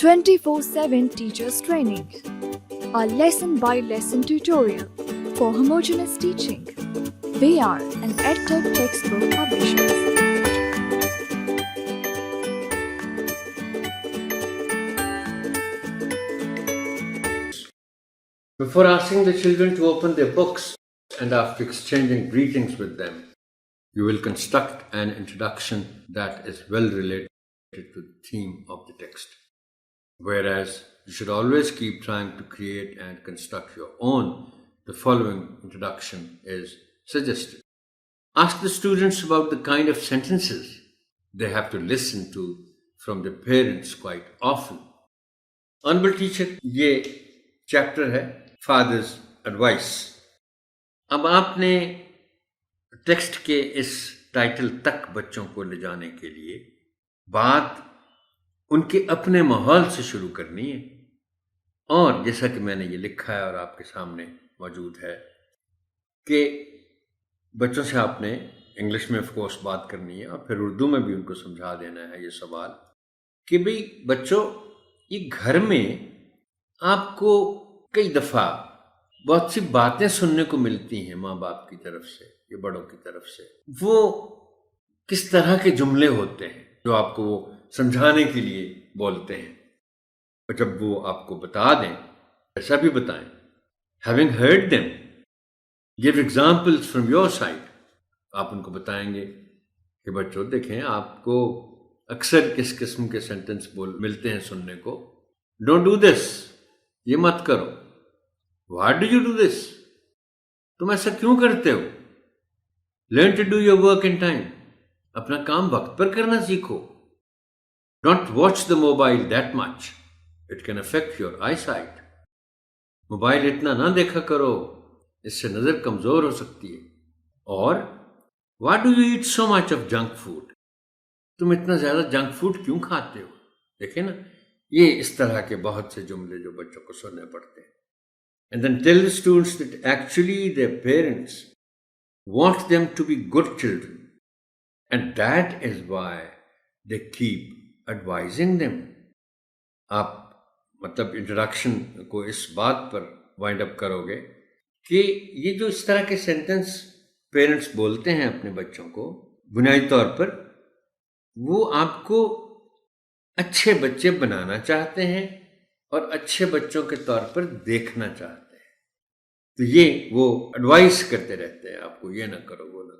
24/7 teachers training. A lesson by lesson tutorial for homogeneous teaching. We are an EdTech textbook publishers. Before asking the children to open their books and after exchanging greetings with them, you will construct an introduction that is well related to the theme of the text. Whereas you should always keep trying to create and construct your own, the following introduction is suggested. Ask the students about the kind of sentences they have to listen to from their parents quite often. Honorable teacher, ये chapter है fathers advice. अब आपने text के इस title तक बच्चों को ले जाने के लिए बात उनके अपने माहौल से शुरू करनी है. और जैसा कि मैंने ये लिखा है और आपके सामने मौजूद है कि बच्चों से आपने इंग्लिश में ऑफ कोर्स बात करनी है और फिर उर्दू में भी उनको समझा देना है ये सवाल कि भाई बच्चों, ये घर में आपको कई दफ़ा बहुत सी बातें सुनने को मिलती हैं माँ बाप की तरफ से या बड़ों की तरफ से. वो किस तरह के जुमले होते हैं जो आपको वो समझाने के लिए बोलते हैं, और जब वो आपको बता दें, ऐसा भी बताएं. Having heard them, give examples from your side. आप उनको बताएंगे कि बच्चों देखें, आपको अक्सर किस किस्म के सेंटेंस मिलते हैं सुनने को. डोंट डू दिस, ये मत करो. What do you do this, तुम ऐसा क्यों करते हो. Learn to do your work in time, अपना काम वक्त पर करना सीखो. Don't watch the mobile that much, it can affect your eyesight. Mobile इतना ना देखा करो, इससे नज़र कमज़ोर हो सकती है. और what do you eat so much of junk food, तुम इतना ज़्यादा जंक फूड क्यों खाते हो. देखे ना, ये इस तरह के बहुत से जुमले जो बच्चों को सुनने पड़ते हैं. And then tell the students that actually their parents want them to be good children, and that is why they keep advising them. आप मतलब इंट्रोडक्शन को इस बात पर वाइंड अप करोगे कि ये जो इस तरह के सेंटेंस पेरेंट्स बोलते हैं अपने बच्चों को, बुनियादी तौर पर वो आपको अच्छे बच्चे बनाना चाहते हैं और अच्छे बच्चों के तौर पर देखना चाहते हैं. तो ये वो एडवाइस करते रहते हैं आपको, ये ना करो, वो ना